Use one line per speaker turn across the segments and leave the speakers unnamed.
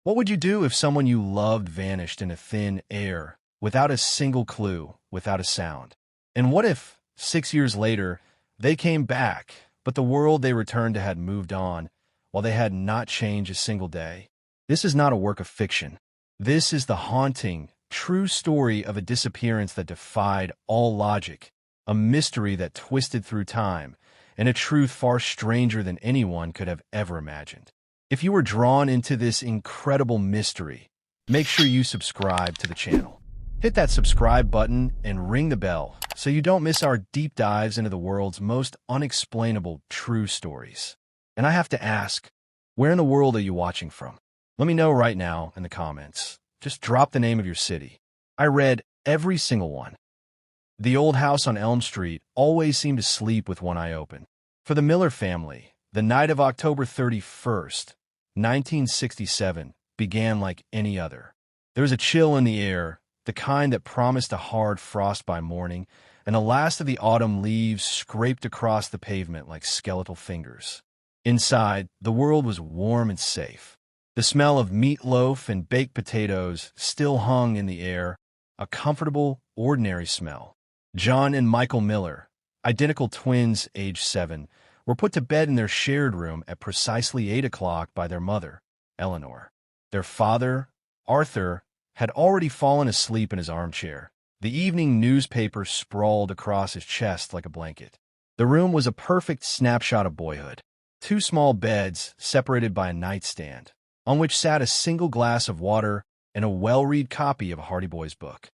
What would you do if someone you loved vanished into thin air, without a single clue, without a sound? And what if, 6 years later, they came back, but the world they returned to had moved on, while they had not changed a single day? This is not a work of fiction. This is the haunting, true story of a disappearance that defied all logic, a mystery that twisted through time, and a truth far stranger than anyone could have ever imagined. If you were drawn into this incredible mystery, make sure you subscribe to the channel. Hit that subscribe button and ring the bell so you don't miss our deep dives into the world's most unexplainable true stories. And I have to ask, where in the world are you watching from? Let me know right now in the comments. Just drop the name of your city. I read every single one. The old house on Elm Street always seemed to sleep with one eye open. For the Miller family, the night of October 31st, 1967, began like any other. There was a chill in the air, the kind that promised a hard frost by morning, and the last of the autumn leaves scraped across the pavement like skeletal fingers. Inside, the world was warm and safe. The smell of meatloaf and baked potatoes still hung in the air, a comfortable, ordinary smell. John and Michael Miller, identical twins aged 7, were put to bed in their shared room at precisely 8 o'clock by their mother, Eleanor. Their father, Arthur, had already fallen asleep in his armchair. The evening newspaper sprawled across his chest like a blanket. The room was a perfect snapshot of boyhood. 2 small beds separated by a nightstand, on which sat a single glass of water and a well-read copy of a Hardy Boys book.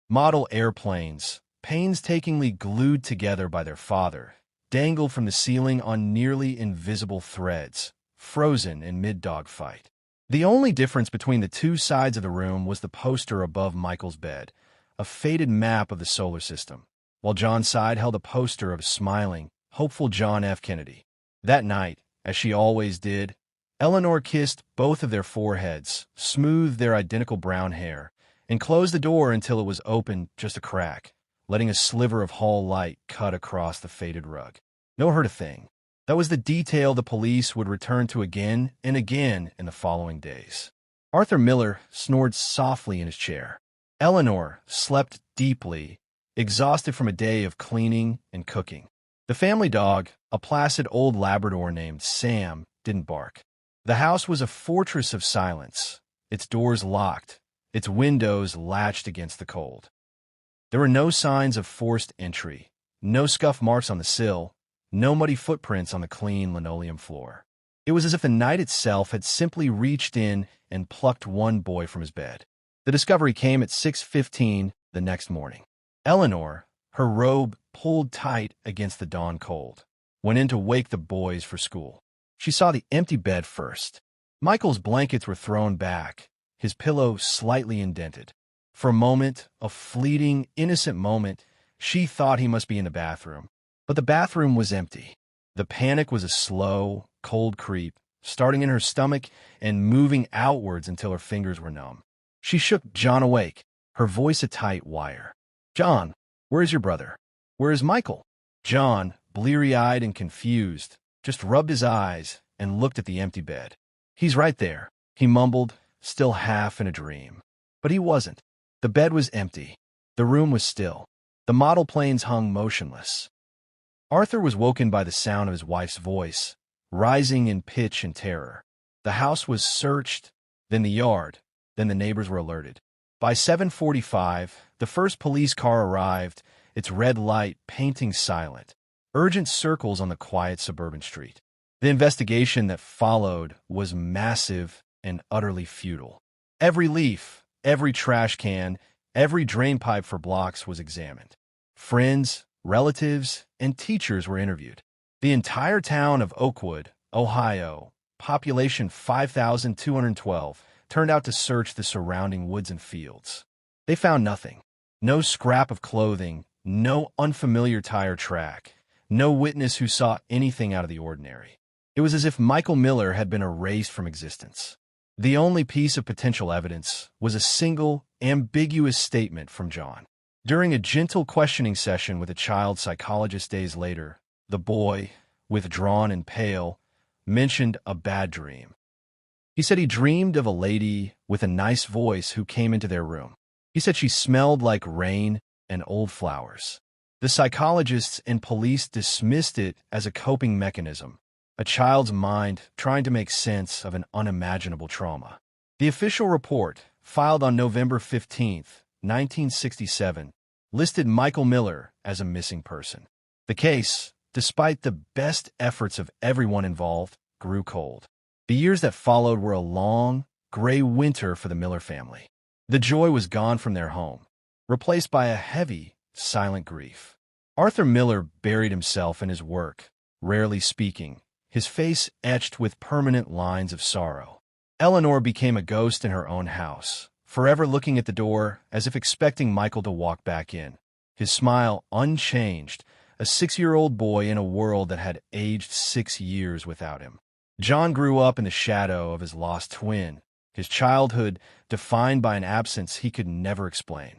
Model airplanes, painstakingly glued together by their father, dangled from the ceiling on nearly invisible threads, frozen in mid-dogfight. The only difference between the two sides of the room was the poster above Michael's bed, a faded map of the solar system, while John's side held a poster of a smiling, hopeful John F. Kennedy. That night, as she always did, Eleanor kissed both of their foreheads, smoothed their identical brown hair, and closed the door until it was open just a crack, letting a sliver of hall light cut across the faded rug. No hurt a thing. That was the detail the police would return to again and again in the following days. Arthur Miller snored softly in his chair. Eleanor slept deeply, exhausted from a day of cleaning and cooking. The family dog, a placid old Labrador named Sam, didn't bark. The house was a fortress of silence, its doors locked, its windows latched against the cold. There were no signs of forced entry, no scuff marks on the sill, no muddy footprints on the clean linoleum floor. It was as if the night itself had simply reached in and plucked one boy from his bed. The discovery came at 6:15 the next morning. Eleanor, her robe pulled tight against the dawn cold, went in to wake the boys for school. She saw the empty bed first. Michael's blankets were thrown back, his pillow slightly indented. For a moment, a fleeting, innocent moment, she thought he must be in the bathroom. But the bathroom was empty. The panic was a slow, cold creep, starting in her stomach and moving outwards until her fingers were numb. She shook John awake, her voice a tight wire. "John, where is your brother? Where is Michael?" John, bleary-eyed and confused, just rubbed his eyes and looked at the empty bed. "He's right there," he mumbled, still half in a dream. But he wasn't. The bed was empty. The room was still. The model planes hung motionless. Arthur was woken by the sound of his wife's voice, rising in pitch and terror. The house was searched, then the yard, then the neighbors were alerted. By 7:45, the first police car arrived, its red light painting silent, urgent circles on the quiet suburban street. The investigation that followed was massive and utterly futile. Every leaf, every trash can, every drainpipe for blocks was examined. Friends, relatives, and teachers were interviewed. The entire town of Oakwood, Ohio, population 5,212, turned out to search the surrounding woods and fields. They found nothing. No scrap of clothing, no unfamiliar tire track, no witness who saw anything out of the ordinary. It was as if Michael Miller had been erased from existence. The only piece of potential evidence was a single, ambiguous statement from John. During a gentle questioning session with a child psychologist days later, the boy, withdrawn and pale, mentioned a bad dream. He said he dreamed of a lady with a nice voice who came into their room. He said she smelled like rain and old flowers. The psychologists and police dismissed it as a coping mechanism, a child's mind trying to make sense of an unimaginable trauma. The official report, filed on November 15, 1967, listed Michael Miller as a missing person. The case, despite the best efforts of everyone involved, grew cold. The years that followed were a long, gray winter for the Miller family. The joy was gone from their home, replaced by a heavy, silent grief. Arthur Miller buried himself in his work, rarely speaking, his face etched with permanent lines of sorrow. Eleanor became a ghost in her own house, forever looking at the door as if expecting Michael to walk back in. His smile unchanged, a 6-year-old boy in a world that had aged 6 years without him. John grew up in the shadow of his lost twin, his childhood defined by an absence he could never explain.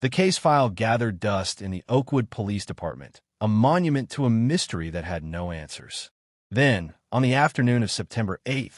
The case file gathered dust in the Oakwood Police Department, a monument to a mystery that had no answers. Then, on the afternoon of September 8,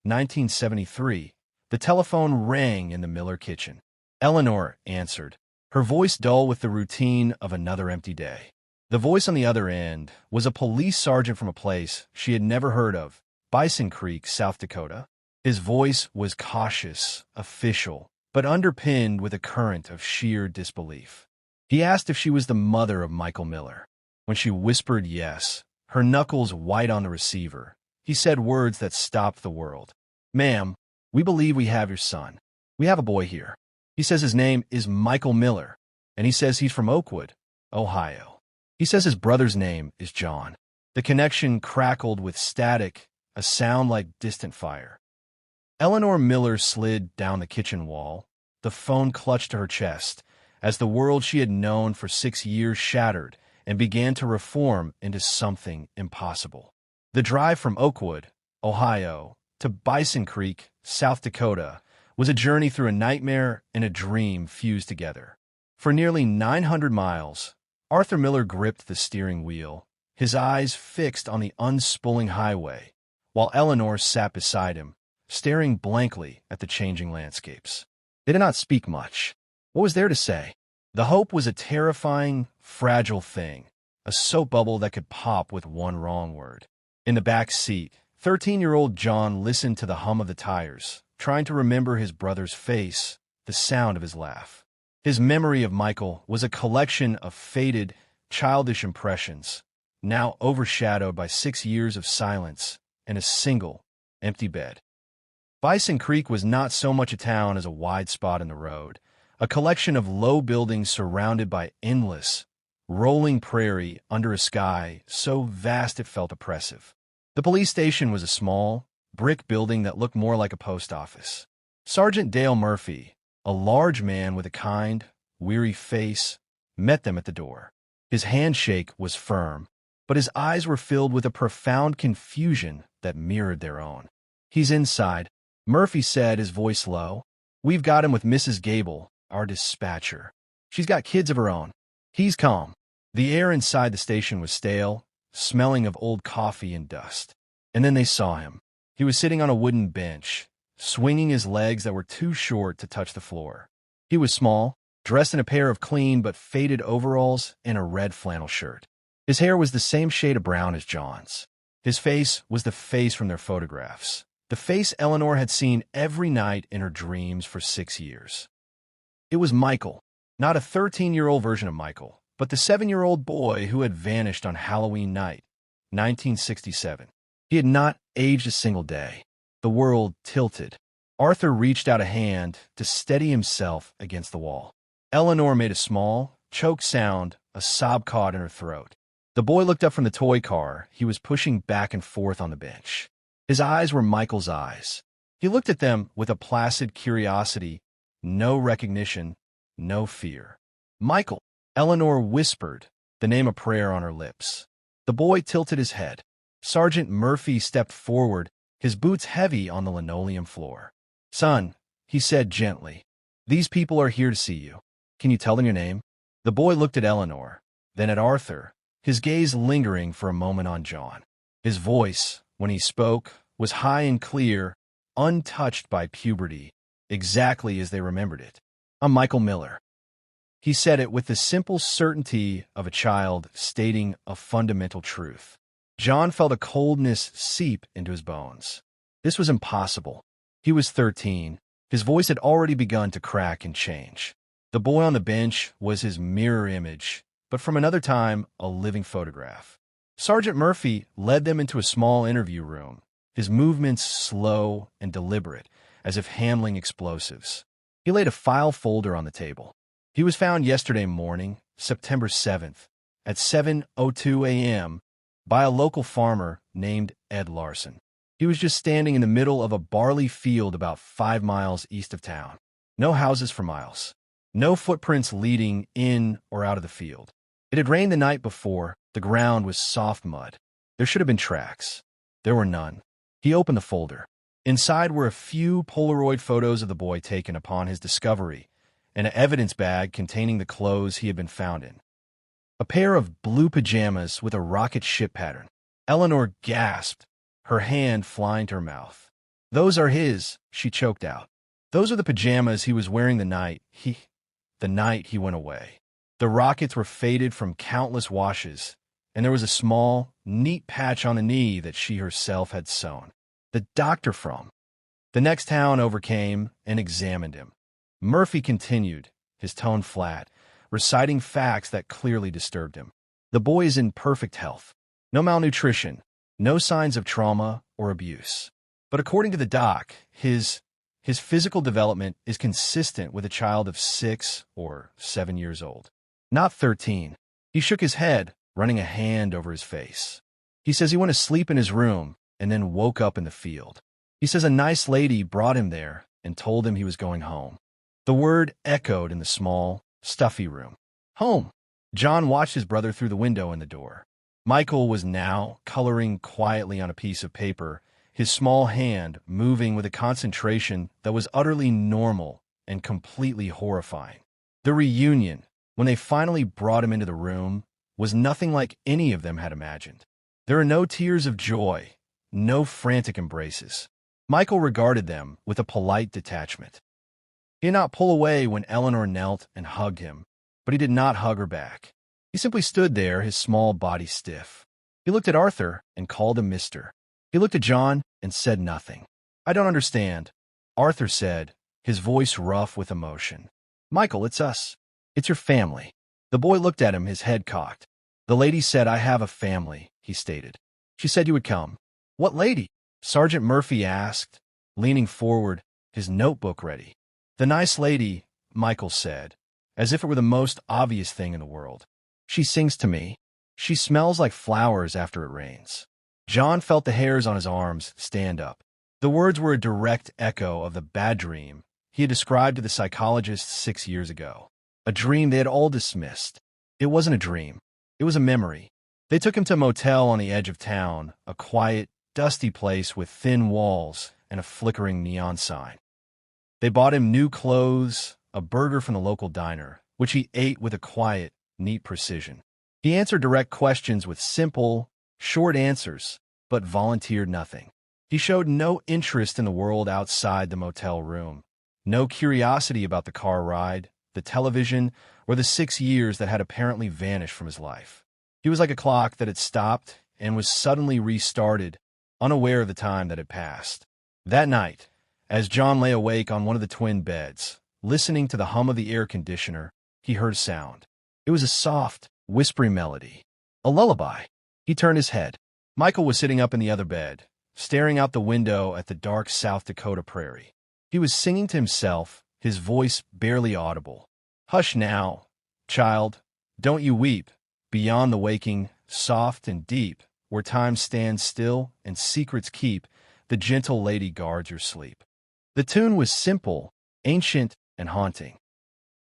1973, the telephone rang in the Miller kitchen. Eleanor answered, her voice dull with the routine of another empty day. The voice on the other end was a police sergeant from a place she had never heard of, Bison Creek, South Dakota. His voice was cautious, official, but underpinned with a current of sheer disbelief. He asked if she was the mother of Michael Miller. When she whispered yes, her knuckles white on the receiver, he said words that stopped the world. Ma'am, we believe we have your son. We have a boy here. He says his name is Michael Miller, and he says he's from Oakwood, Ohio. He says his brother's name is John. The connection crackled with static, a sound like distant fire. Eleanor Miller slid down the kitchen wall, the phone clutched to her chest, as the world she had known for 6 years shattered and began to reform into something impossible. The drive from Oakwood, Ohio, to Bison Creek, South Dakota, was a journey through a nightmare and a dream fused together. For nearly 900 miles, Arthur Miller gripped the steering wheel, his eyes fixed on the unspooling highway, while Eleanor sat beside him, staring blankly at the changing landscapes. They did not speak much. What was there to say? The hope was a terrifying, fragile thing, a soap bubble that could pop with one wrong word. In the back seat, 13-year-old John listened to the hum of the tires, trying to remember his brother's face, the sound of his laugh. His memory of Michael was a collection of faded, childish impressions, now overshadowed by 6 years of silence and a single, empty bed. Bison Creek was not so much a town as a wide spot in the road, a collection of low buildings surrounded by endless, rolling prairie under a sky so vast it felt oppressive. The police station was a small, brick building that looked more like a post office. Sergeant Dale Murphy, a large man with a kind, weary face, met them at the door. His handshake was firm, but his eyes were filled with a profound confusion that mirrored their own. He's inside, Murphy said, his voice low. We've got him with Mrs. Gable, our dispatcher. She's got kids of her own. He's calm. The air inside the station was stale, smelling of old coffee and dust. And then they saw him. He was sitting on a wooden bench, swinging his legs that were too short to touch the floor. He was small, dressed in a pair of clean but faded overalls and a red flannel shirt. His hair was the same shade of brown as John's. His face was the face from their photographs, the face Eleanor had seen every night in her dreams for 6 years. It was Michael, not a 13-year-old version of Michael, but the 7-year-old boy who had vanished on Halloween night, 1967. He had not aged a single day. The world tilted. Arthur reached out a hand to steady himself against the wall. Eleanor made a small, choked sound, a sob caught in her throat. The boy looked up from the toy car he was pushing back and forth on the bench. His eyes were Michael's eyes. He looked at them with a placid curiosity, no recognition, no fear. Michael, Eleanor whispered, the name a prayer on her lips. The boy tilted his head. Sergeant Murphy stepped forward, his boots heavy on the linoleum floor. Son, he said gently, these people are here to see you. Can you tell them your name? The boy looked at Eleanor, then at Arthur, his gaze lingering for a moment on John. His voice, when he spoke, was high and clear, untouched by puberty, exactly as they remembered it. "I'm Michael Miller." He said it with the simple certainty of a child stating a fundamental truth. John felt a coldness seep into his bones. This was impossible. He was 13. His voice had already begun to crack and change. The boy on the bench was his mirror image, but from another time, a living photograph. Sergeant Murphy led them into a small interview room, his movements slow and deliberate, as if handling explosives. He laid a file folder on the table. He was found yesterday morning, September 7th, at 7:02 a.m., by a local farmer named Ed Larson. He was just standing in the middle of a barley field about 5 miles east of town. No houses for miles. No footprints leading in or out of the field. It had rained the night before. The ground was soft mud. There should have been tracks. There were none. He opened the folder. Inside were a few Polaroid photos of the boy taken upon his discovery, and an evidence bag containing the clothes he had been found in. A pair of blue pajamas with a rocket ship pattern. Eleanor gasped, her hand flying to her mouth. "Those are his," she choked out. "Those are the pajamas he was wearing the night he went away." The rockets were faded from countless washes, and there was a small, neat patch on the knee that she herself had sewn. The doctor from the next town over came and examined him. Murphy continued, his tone flat, reciting facts that clearly disturbed him. "The boy is in perfect health. No malnutrition, no signs of trauma or abuse. But according to the doc, his physical development is consistent with a child of 6 or 7 years old. Not 13. He shook his head, running a hand over his face. He says he went to sleep in his room and then woke up in the field. He says a nice lady brought him there and told him he was going home." The word echoed in the small, stuffy room. Home. John watched his brother through the window in the door. Michael was now coloring quietly on a piece of paper, his small hand moving with a concentration that was utterly normal and completely horrifying. The reunion, when they finally brought him into the room, was nothing like any of them had imagined. There were no tears of joy, no frantic embraces. Michael regarded them with a polite detachment. He did not pull away when Eleanor knelt and hugged him, but he did not hug her back. He simply stood there, his small body stiff. He looked at Arthur and called him Mister. He looked at John and said nothing. "I don't understand," Arthur said, his voice rough with emotion. "Michael, it's us. It's your family." The boy looked at him, his head cocked. "The lady said I have a family," he stated. "She said you would come." "What lady?" Sergeant Murphy asked, leaning forward, his notebook ready. "The nice lady," Michael said, as if it were the most obvious thing in the world. "She sings to me. She smells like flowers after it rains." John felt the hairs on his arms stand up. The words were a direct echo of the bad dream he had described to the psychologist 6 years ago. A dream they had all dismissed. It wasn't a dream. It was a memory. They took him to a motel on the edge of town, a quiet, dusty place with thin walls and a flickering neon sign. They bought him new clothes, a burger from the local diner, which he ate with a quiet, neat precision. He answered direct questions with simple, short answers, but volunteered nothing. He showed no interest in the world outside the motel room, no curiosity about the car ride, the television, or the 6 years that had apparently vanished from his life. He was like a clock that had stopped and was suddenly restarted, unaware of the time that had passed. That night, as John lay awake on one of the twin beds, listening to the hum of the air conditioner, he heard a sound. It was a soft, whispery melody. A lullaby. He turned his head. Michael was sitting up in the other bed, staring out the window at the dark South Dakota prairie. He was singing to himself, his voice barely audible. "Hush now, child, don't you weep. Beyond the waking, soft and deep, where time stands still and secrets keep, the gentle lady guards your sleep." The tune was simple, ancient, and haunting.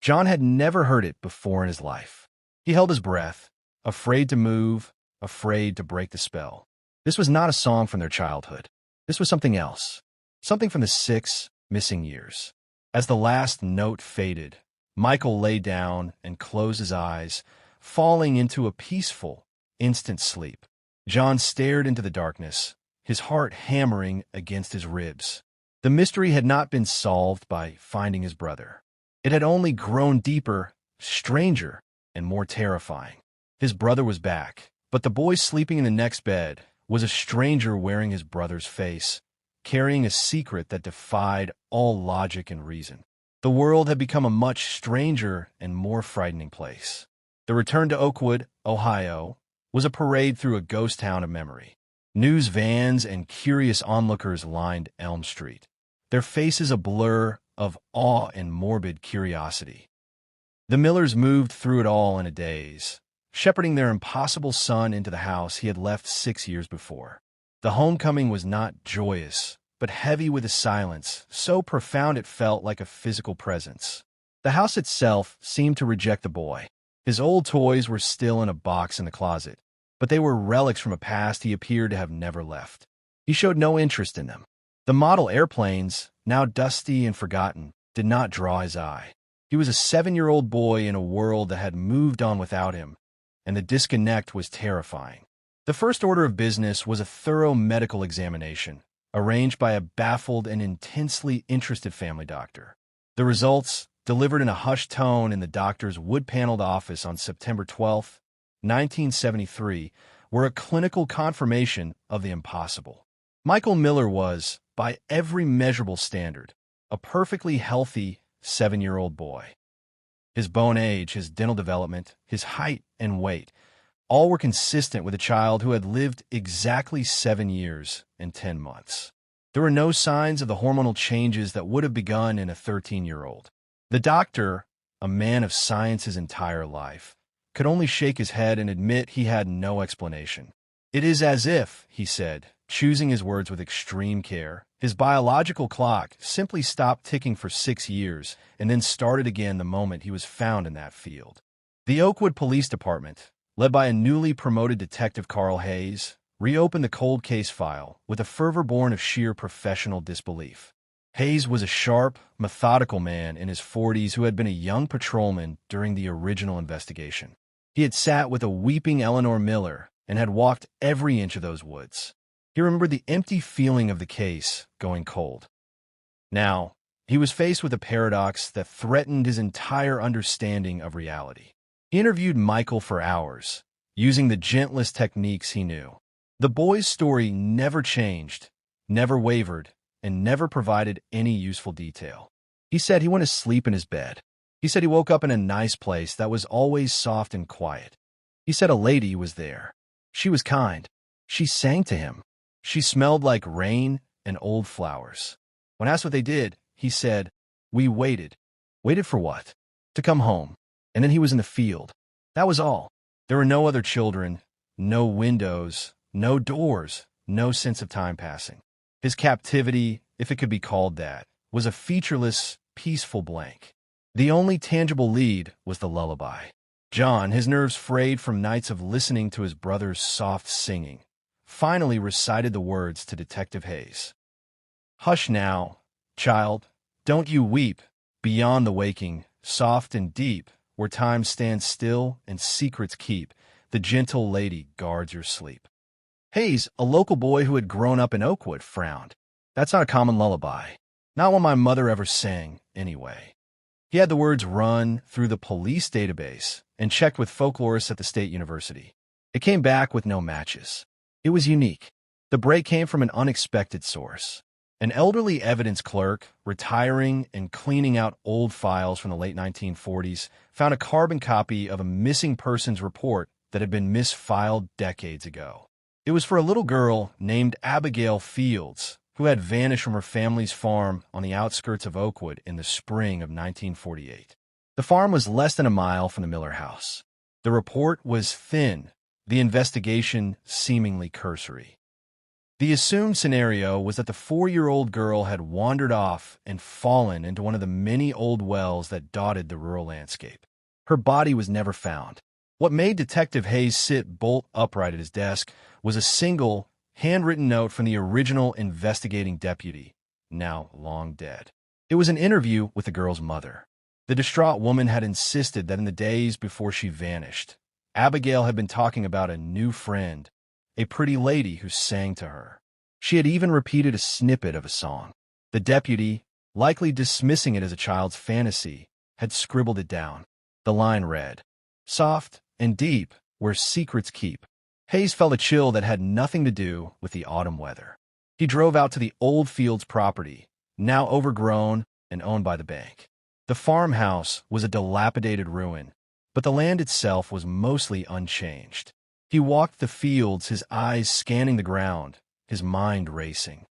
John had never heard it before in his life. He held his breath, afraid to move, afraid to break the spell. This was not a song from their childhood. This was something else, something from the 6 missing years. As the last note faded, Michael lay down and closed his eyes, falling into a peaceful, instant sleep. John stared into the darkness, his heart hammering against his ribs. The mystery had not been solved by finding his brother. It had only grown deeper, stranger, and more terrifying. His brother was back, but the boy sleeping in the next bed was a stranger wearing his brother's face, carrying a secret that defied all logic and reason. The world had become a much stranger and more frightening place. The return to Oakwood, Ohio, was a parade through a ghost town of memory. News vans and curious onlookers lined Elm Street, their faces a blur of awe and morbid curiosity. The Millers moved through it all in a daze, shepherding their impossible son into the house he had left 6 years before. The homecoming was not joyous, but heavy with a silence so profound it felt like a physical presence. The house itself seemed to reject the boy. His old toys were still in a box in the closet, but they were relics from a past he appeared to have never left. He showed no interest in them. The model airplanes, now dusty and forgotten, did not draw his eye. He was a 7-year-old boy in a world that had moved on without him, and the disconnect was terrifying. The first order of business was a thorough medical examination, arranged by a baffled and intensely interested family doctor. The results, delivered in a hushed tone in the doctor's wood-paneled office on September 12, 1973, were a clinical confirmation of the impossible. Michael Miller was, by every measurable standard, a perfectly healthy 7-year-old boy. His bone age, his dental development, his height and weight, all were consistent with a child who had lived exactly 7 years and 10 months. There were no signs of the hormonal changes that would have begun in a 13-year-old. The doctor, a man of science his entire life, could only shake his head and admit he had no explanation. "It is as if," he said, choosing his words with extreme care, his biological clock simply stopped ticking for 6 years and then started again the moment he was found in that field. The Oakwood Police Department, led by a newly promoted detective Carl Hayes, reopened the cold case file with a fervor born of sheer professional disbelief. Hayes was a sharp, methodical man in his 40s who had been a young patrolman during the original investigation. He had sat with a weeping Eleanor Miller and had walked every inch of those woods. He remembered the empty feeling of the case going cold. Now, he was faced with a paradox that threatened his entire understanding of reality. He interviewed Michael for hours, using the gentlest techniques he knew. The boy's story never changed, never wavered, and never provided any useful detail. He said he went to sleep in his bed. He said he woke up in a nice place that was always soft and quiet. He said a lady was there. She was kind. She sang to him. She smelled like rain and old flowers. When asked what they did, he said, "We waited." Waited for what? To come home. And then he was in the field. That was all. There were no other children, no windows, no doors, no sense of time passing. His captivity, if it could be called that, was a featureless, peaceful blank. The only tangible lead was the lullaby. John, his nerves frayed from nights of listening to his brother's soft singing, finally recited the words to Detective Hayes. "Hush now, child, don't you weep, beyond the waking, soft and deep, where time stands still and secrets keep, the gentle lady guards your sleep." Hayes, a local boy who had grown up in Oakwood, frowned. "That's not a common lullaby. Not one my mother ever sang, anyway." He had the words run through the police database and checked with folklorists at the State University. It came back with no matches. It was unique. The break came from an unexpected source. An elderly evidence clerk, retiring and cleaning out old files from the late 1940s, found a carbon copy of a missing persons report that had been misfiled decades ago. It was for a little girl named Abigail Fields, who had vanished from her family's farm on the outskirts of Oakwood in the spring of 1948. The farm was less than a mile from the Miller house. The report was thin, the investigation seemingly cursory. The assumed scenario was that the 4-year-old girl had wandered off and fallen into one of the many old wells that dotted the rural landscape. Her body was never found. What made Detective Hayes sit bolt upright at his desk was a single, handwritten note from the original investigating deputy, now long dead. It was an interview with the girl's mother. The distraught woman had insisted that in the days before she vanished, Abigail had been talking about a new friend, a pretty lady who sang to her. She had even repeated a snippet of a song. The deputy, likely dismissing it as a child's fantasy, had scribbled it down. The line read, "Soft and deep, where secrets keep." Hayes felt a chill that had nothing to do with the autumn weather. He drove out to the old Fields property, now overgrown and owned by the bank. The farmhouse was a dilapidated ruin, but the land itself was mostly unchanged. He walked the fields, his eyes scanning the ground, his mind racing.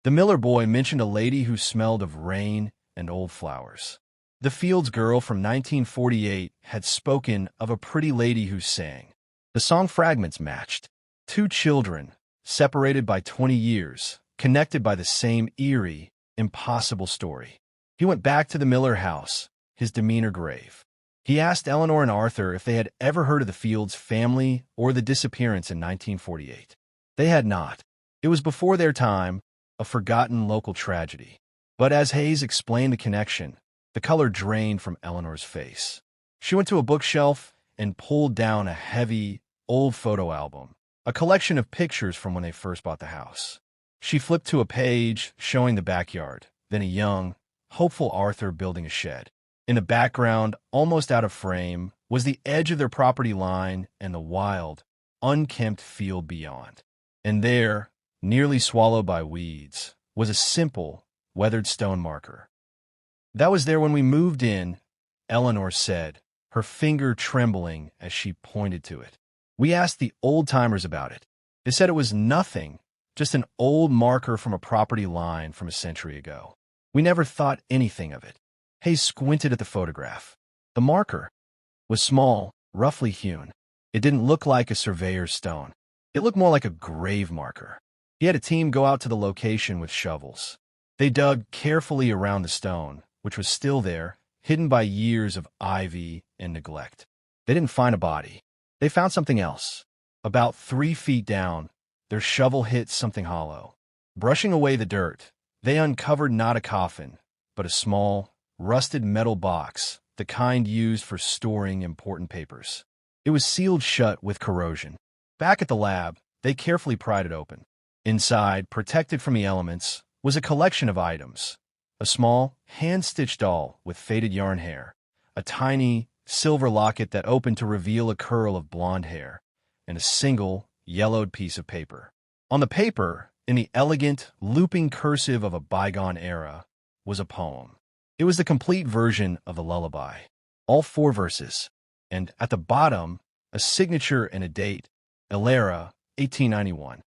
The Miller boy mentioned a lady who smelled of rain and old flowers. The Fields girl from 1948 had spoken of a pretty lady who sang. The song fragments matched. Two children, separated by 20 years, connected by the same eerie, impossible story. He went back to the Miller house, his demeanor grave. He asked Eleanor and Arthur if they had ever heard of the Fields family or the disappearance in 1948. They had not. It was before their time, a forgotten local tragedy. But as Hayes explained the connection, the color drained from Eleanor's face. She went to a bookshelf and pulled down a heavy, old photo album, a collection of pictures from when they first bought the house. She flipped to a page showing the backyard, then a young, hopeful Arthur building a shed. In the background, almost out of frame, was the edge of their property line and the wild, unkempt field beyond. And there, nearly swallowed by weeds, was a simple, weathered stone marker. "That was there when we moved in," Eleanor said, her finger trembling as she pointed to it. "We asked the old-timers about it. They said it was nothing, just an old marker from a property line from a century ago. We never thought anything of it." Hayes squinted at the photograph. The marker was small, roughly hewn. It didn't look like a surveyor's stone. It looked more like a grave marker. He had a team go out to the location with shovels. They dug carefully around the stone, which was still there, hidden by years of ivy and neglect. They didn't find a body. They found something else. About 3 feet down, their shovel hit something hollow. Brushing away the dirt, they uncovered not a coffin, but a small, rusted metal box, the kind used for storing important papers. It was sealed shut with corrosion. Back at the lab, they carefully pried it open. Inside, protected from the elements, was a collection of items. A small, hand-stitched doll with faded yarn hair, a tiny, silver locket that opened to reveal a curl of blonde hair, and a single, yellowed piece of paper. On the paper, in the elegant, looping cursive of a bygone era, was a poem. It was the complete version of a lullaby, all 4 verses, and at the bottom, a signature and a date, Ilera, 1891.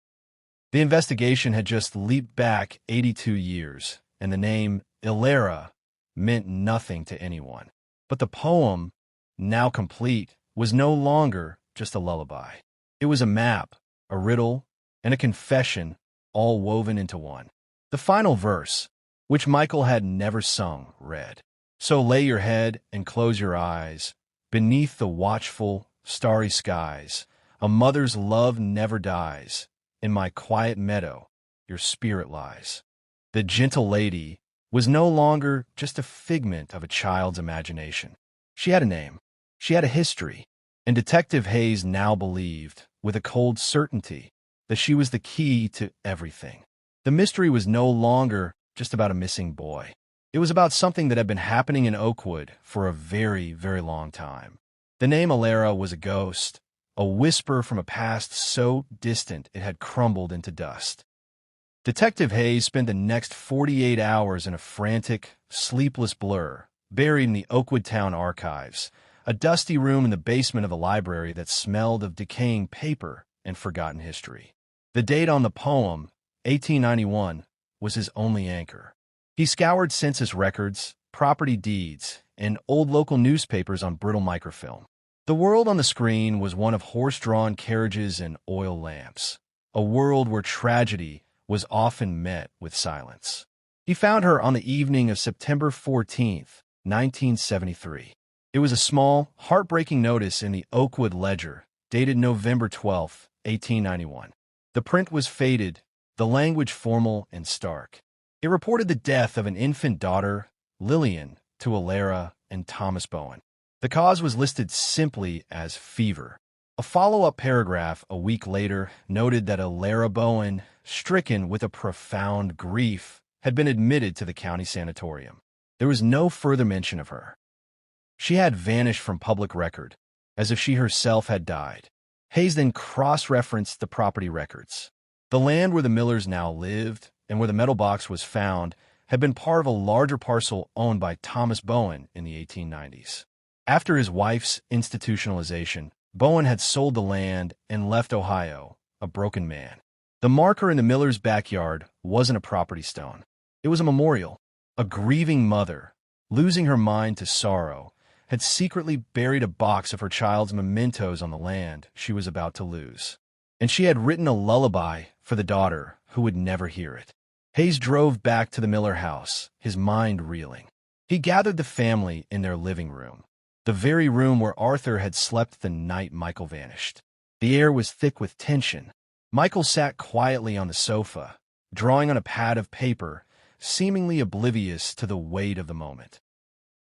The investigation had just leaped back 82 years, and the name Ilera meant nothing to anyone. But the poem, now complete, was no longer just a lullaby. It was a map, a riddle, and a confession, all woven into one. The final verse, which Michael had never sung, read, "So lay your head and close your eyes. Beneath the watchful, starry skies, a mother's love never dies. In my quiet meadow, your spirit lies." The gentle lady was no longer just a figment of a child's imagination. She had a name. She had a history. And Detective Hayes now believed, with a cold certainty, that she was the key to everything. The mystery was no longer just about a missing boy. It was about something that had been happening in Oakwood for a very, very long time. The name Ilera was a ghost, a whisper from a past so distant it had crumbled into dust. Detective Hayes spent the next 48 hours in a frantic, sleepless blur, buried in the Oakwood Town archives, a dusty room in the basement of a library that smelled of decaying paper and forgotten history. The date on the poem, 1891, was his only anchor. He scoured census records, property deeds, and old local newspapers on brittle microfilm. The world on the screen was one of horse-drawn carriages and oil lamps, a world where tragedy was often met with silence. He found her on the evening of September 14th, 1973. It was a small, heartbreaking notice in the Oakwood Ledger, dated November 12, 1891. The print was faded, the language formal and stark. It reported the death of an infant daughter, Lillian, to Ilera and Thomas Bowen. The cause was listed simply as fever. A follow-up paragraph a week later noted that Ilera Bowen, stricken with a profound grief, had been admitted to the county sanatorium. There was no further mention of her. She had vanished from public record, as if she herself had died. Hayes then cross-referenced the property records. The land where the Millers now lived and where the metal box was found had been part of a larger parcel owned by Thomas Bowen in the 1890s. After his wife's institutionalization, Bowen had sold the land and left Ohio, a broken man. The marker in the Millers' backyard wasn't a property stone. It was a memorial. A grieving mother, losing her mind to sorrow, had secretly buried a box of her child's mementos on the land she was about to lose. And she had written a lullaby for the daughter who would never hear it. Hayes drove back to the Miller house, his mind reeling. He gathered the family in their living room, the very room where Arthur had slept the night Michael vanished. The air was thick with tension. Michael sat quietly on the sofa, drawing on a pad of paper, seemingly oblivious to the weight of the moment.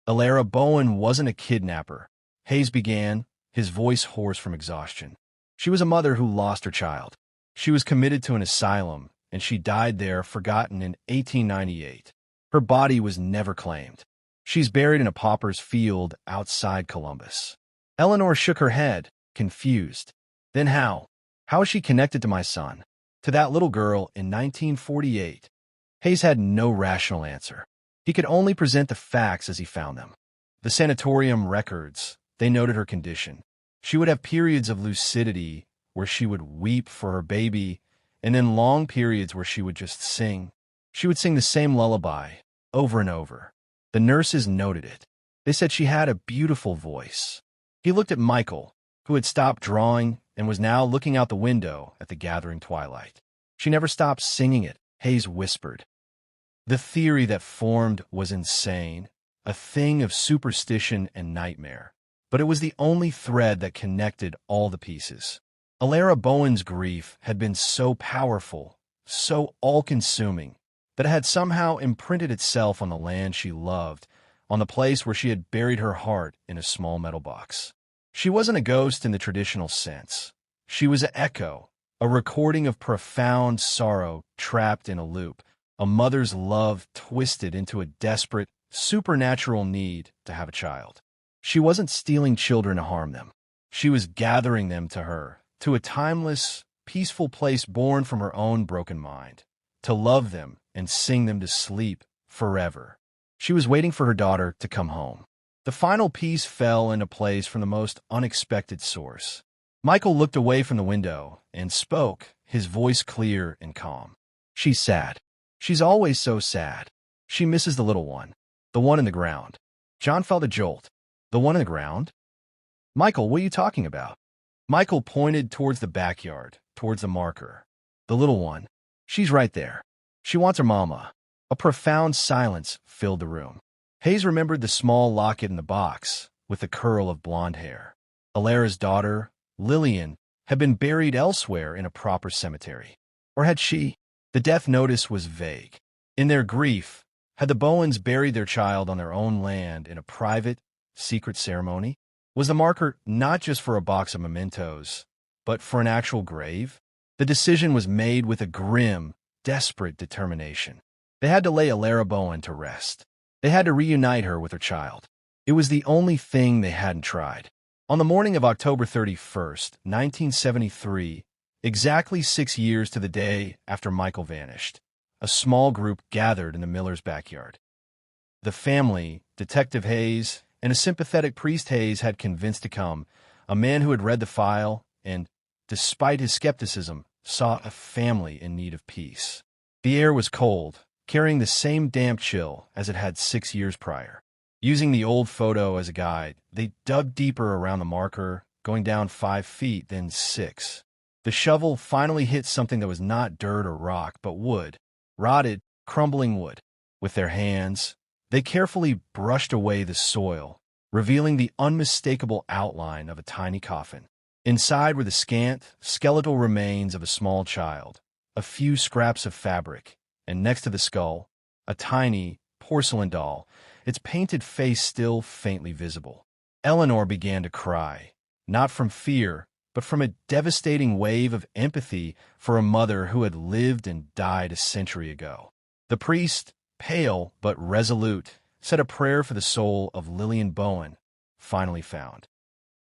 Alara Bowen wasn't a kidnapper, Hayes began, his voice hoarse from exhaustion. She was a mother who lost her child. She was committed to an asylum, and she died there, forgotten, in 1898. Her body was never claimed. She's buried in a pauper's field outside Columbus. Eleanor shook her head, confused. Then how? How is she connected to my son? To that little girl in 1948? Hayes had no rational answer. He could only present the facts as he found them. The sanatorium records, they noted her condition. She would have periods of lucidity where she would weep for her baby, and then long periods where she would just sing. She would sing the same lullaby, over and over. The nurses noted it. They said she had a beautiful voice. He looked at Michael, who had stopped drawing and was now looking out the window at the gathering twilight. She never stopped singing it, Hayes whispered. The theory that formed was insane, a thing of superstition and nightmare. But it was the only thread that connected all the pieces. Alara Bowen's grief had been so powerful, so all-consuming, that it had somehow imprinted itself on the land she loved, on the place where she had buried her heart in a small metal box. She wasn't a ghost in the traditional sense. She was an echo, a recording of profound sorrow trapped in a loop, a mother's love twisted into a desperate, supernatural need to have a child. She wasn't stealing children to harm them. She was gathering them to her, to a timeless, peaceful place born from her own broken mind, to love them and sing them to sleep forever. She was waiting for her daughter to come home. The final piece fell into place from the most unexpected source. Michael looked away from the window and spoke, his voice clear and calm. She's sad. She's always so sad. She misses the little one, the one in the ground. John felt a jolt. The one in the ground? Michael, what are you talking about? Michael pointed towards the backyard, towards the marker. The little one. She's right there. She wants her mama. A profound silence filled the room. Hayes remembered the small locket in the box, with the curl of blonde hair. Alara's daughter, Lillian, had been buried elsewhere in a proper cemetery. Or had she? The death notice was vague. In their grief, had the Bowens buried their child on their own land in a private, secret ceremony? Was the marker not just for a box of mementos, but for an actual grave? The decision was made with a grim, desperate determination. They had to lay Alara Bowen to rest. They had to reunite her with her child. It was the only thing they hadn't tried. On the morning of October 31st, 1973, exactly 6 years to the day after Michael vanished, a small group gathered in the Millers' backyard. The family, Detective Hayes, and a sympathetic priest Hayes had convinced to come, a man who had read the file and, despite his skepticism, saw a family in need of peace. The air was cold, carrying the same damp chill as it had 6 years prior. Using the old photo as a guide, they dug deeper around the marker, going down 5 feet, then 6. The shovel finally hit something that was not dirt or rock, but wood, rotted, crumbling wood. With their hands, they carefully brushed away the soil, revealing the unmistakable outline of a tiny coffin. Inside were the scant, skeletal remains of a small child, a few scraps of fabric, and next to the skull, a tiny porcelain doll, its painted face still faintly visible. Eleanor began to cry, not from fear, but from a devastating wave of empathy for a mother who had lived and died a century ago. The priest, pale but resolute, said a prayer for the soul of Lillian Bowen, finally found.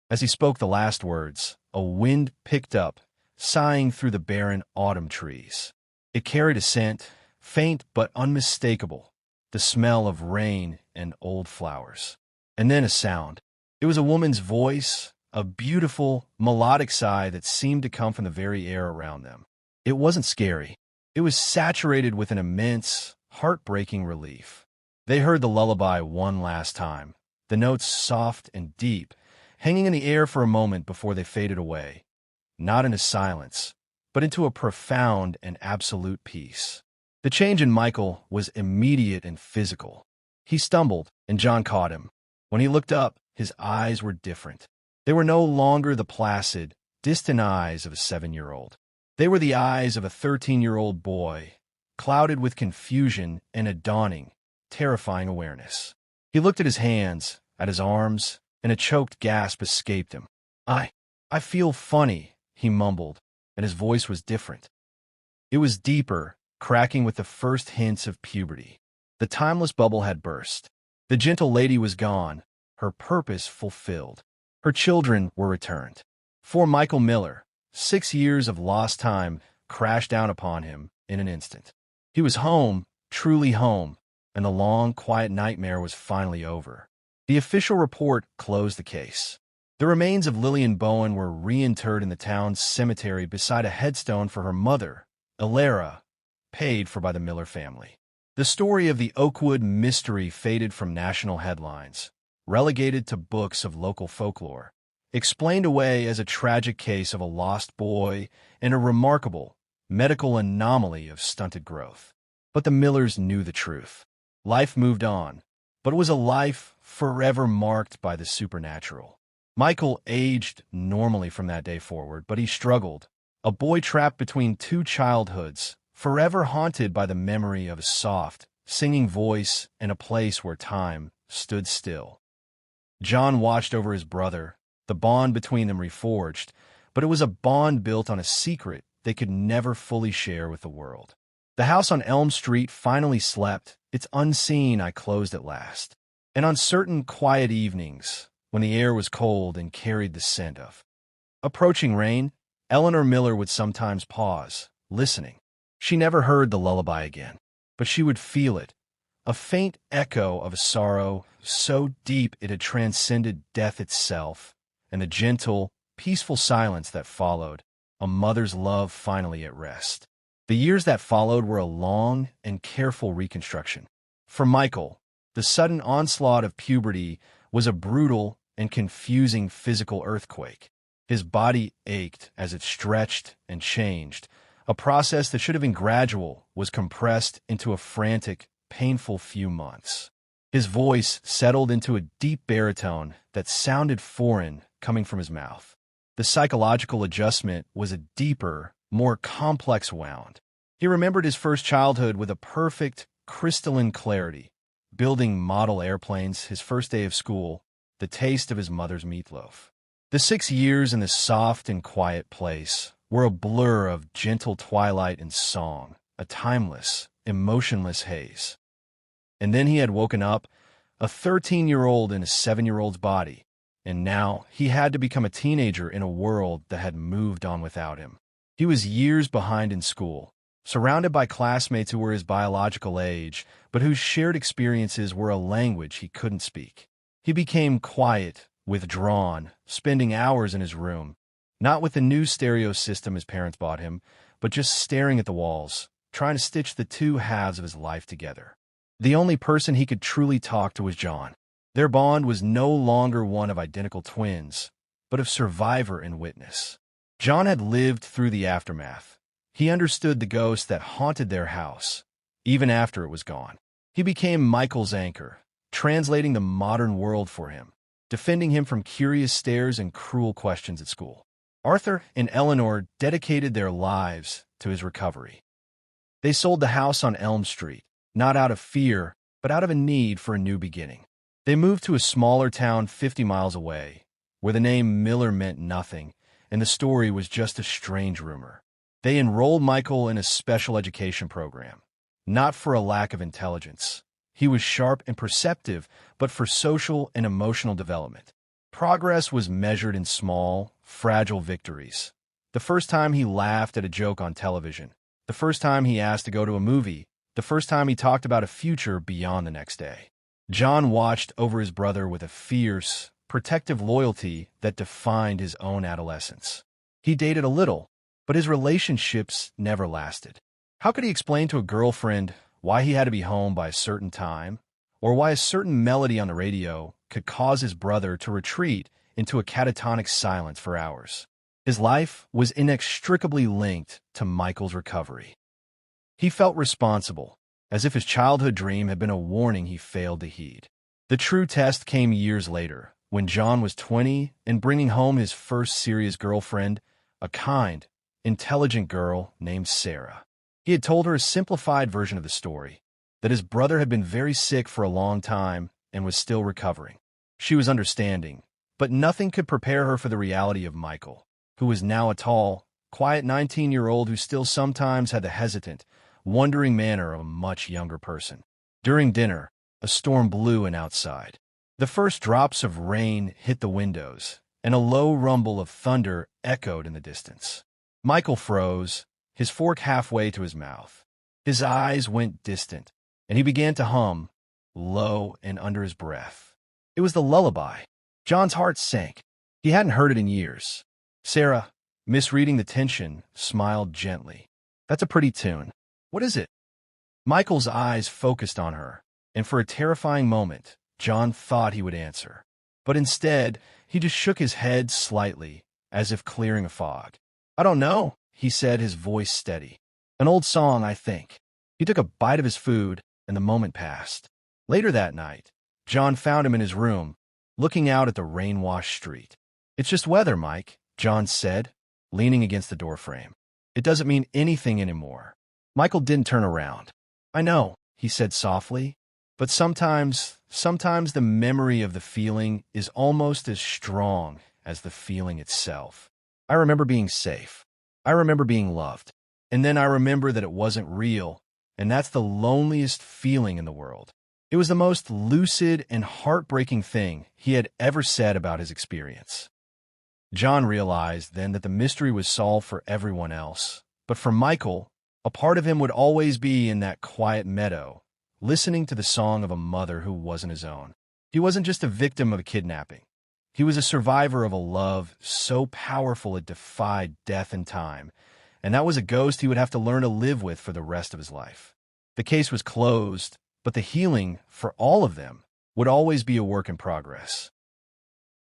As he spoke the last words, a wind picked up, sighing through the barren autumn trees. It carried a scent, faint but unmistakable, the smell of rain and old flowers. And then a sound. It was a woman's voice, a beautiful, melodic sigh that seemed to come from the very air around them. It wasn't scary. It was saturated with an immense, heartbreaking relief. They heard the lullaby one last time, the notes soft and deep, hanging in the air for a moment before they faded away, not into silence, but into a profound and absolute peace. The change in Michael was immediate and physical. He stumbled, and John caught him. When he looked up, his eyes were different. They were no longer the placid, distant eyes of a 7-year-old. They were the eyes of a 13-year-old boy, clouded with confusion and a dawning, terrifying awareness. He looked at his hands, at his arms, and a choked gasp escaped him. I feel funny," he mumbled, and his voice was different. It was deeper, cracking with the first hints of puberty. The timeless bubble had burst. The gentle lady was gone, her purpose fulfilled. Her children were returned. For Michael Miller, 6 years of lost time crashed down upon him in an instant. He was home, truly home, and the long, quiet nightmare was finally over. The official report closed the case. The remains of Lillian Bowen were reinterred in the town's cemetery beside a headstone for her mother, Elara, paid for by the Miller family. The story of the Oakwood mystery faded from national headlines, relegated to books of local folklore, explained away as a tragic case of a lost boy and a remarkable medical anomaly of stunted growth. But the Millers knew the truth. Life moved on, but it was a life forever marked by the supernatural. Michael aged normally from that day forward, but he struggled, a boy trapped between two childhoods, forever haunted by the memory of a soft, singing voice and a place where time stood still. John watched over his brother, the bond between them reforged, but it was a bond built on a secret they could never fully share with the world. The house on Elm Street finally slept, its unseen eye closed at last. And on certain quiet evenings, when the air was cold and carried the scent of approaching rain, Eleanor Miller would sometimes pause, listening. She never heard the lullaby again, but she would feel it, a faint echo of a sorrow so deep it had transcended death itself, and the gentle, peaceful silence that followed, a mother's love finally at rest. The years that followed were a long and careful reconstruction. For Michael, the sudden onslaught of puberty was a brutal and confusing physical earthquake. His body ached as it stretched and changed. A process that should have been gradual was compressed into a frantic, painful few months. His voice settled into a deep baritone that sounded foreign coming from his mouth. The psychological adjustment was a deeper, more complex wound. He remembered his first childhood with a perfect, crystalline clarity, building model airplanes, his first day of school, the taste of his mother's meatloaf. The 6 years in this soft and quiet place were a blur of gentle twilight and song, a timeless, emotionless haze. And then he had woken up, a 13-year-old in a 7-year-old's body, and now he had to become a teenager in a world that had moved on without him. He was years behind in school, surrounded by classmates who were his biological age, but whose shared experiences were a language he couldn't speak. He became quiet, withdrawn, spending hours in his room, not with the new stereo system his parents bought him, but just staring at the walls, trying to stitch the two halves of his life together. The only person he could truly talk to was John. Their bond was no longer one of identical twins, but of survivor and witness. John had lived through the aftermath. He understood the ghost that haunted their house, even after it was gone. He became Michael's anchor, translating the modern world for him, defending him from curious stares and cruel questions at school. Arthur and Eleanor dedicated their lives to his recovery. They sold the house on Elm Street, not out of fear, but out of a need for a new beginning. They moved to a smaller town 50 miles away, where the name Miller meant nothing, and the story was just a strange rumor. They enrolled Michael in a special education program, not for a lack of intelligence. He was sharp and perceptive, but for social and emotional development. Progress was measured in small, fragile victories. The first time he laughed at a joke on television, the first time he asked to go to a movie, the first time he talked about a future beyond the next day. John watched over his brother with a fierce, protective loyalty that defined his own adolescence. He dated a little, but his relationships never lasted. How could he explain to a girlfriend why he had to be home by a certain time, or why a certain melody on the radio could cause his brother to retreat into a catatonic silence for hours? His life was inextricably linked to Michael's recovery. He felt responsible, as if his childhood dream had been a warning he failed to heed. The true test came years later, when John was 20 and bringing home his first serious girlfriend, a kind, intelligent girl named Sarah. He had told her a simplified version of the story, that his brother had been very sick for a long time and was still recovering. She was understanding, but nothing could prepare her for the reality of Michael, who was now a tall, quiet 19-year-old who still sometimes had the hesitant, wondering manner of a much younger person. During dinner, a storm blew in outside. The first drops of rain hit the windows, and a low rumble of thunder echoed in the distance. Michael froze, his fork halfway to his mouth. His eyes went distant, and he began to hum, low and under his breath. It was the lullaby. John's heart sank. He hadn't heard it in years. Sarah, misreading the tension, smiled gently. "That's a pretty tune. What is it?" Michael's eyes focused on her, and for a terrifying moment, John thought he would answer. But instead, he just shook his head slightly, as if clearing a fog. "I don't know," he said, his voice steady. "An old song, I think." He took a bite of his food, and the moment passed. Later that night, John found him in his room, looking out at the rain-washed street. "It's just weather, Mike," John said, leaning against the doorframe. "It doesn't mean anything anymore." Michael didn't turn around. "I know," he said softly, "but sometimes the memory of the feeling is almost as strong as the feeling itself. I remember being safe. I remember being loved. And then I remember that it wasn't real, and that's the loneliest feeling in the world." It was the most lucid and heartbreaking thing he had ever said about his experience. John realized then that the mystery was solved for everyone else, but for Michael, a part of him would always be in that quiet meadow, listening to the song of a mother who wasn't his own. He wasn't just a victim of a kidnapping. He was a survivor of a love so powerful it defied death and time, and that was a ghost he would have to learn to live with for the rest of his life. The case was closed, but the healing, for all of them, would always be a work in progress.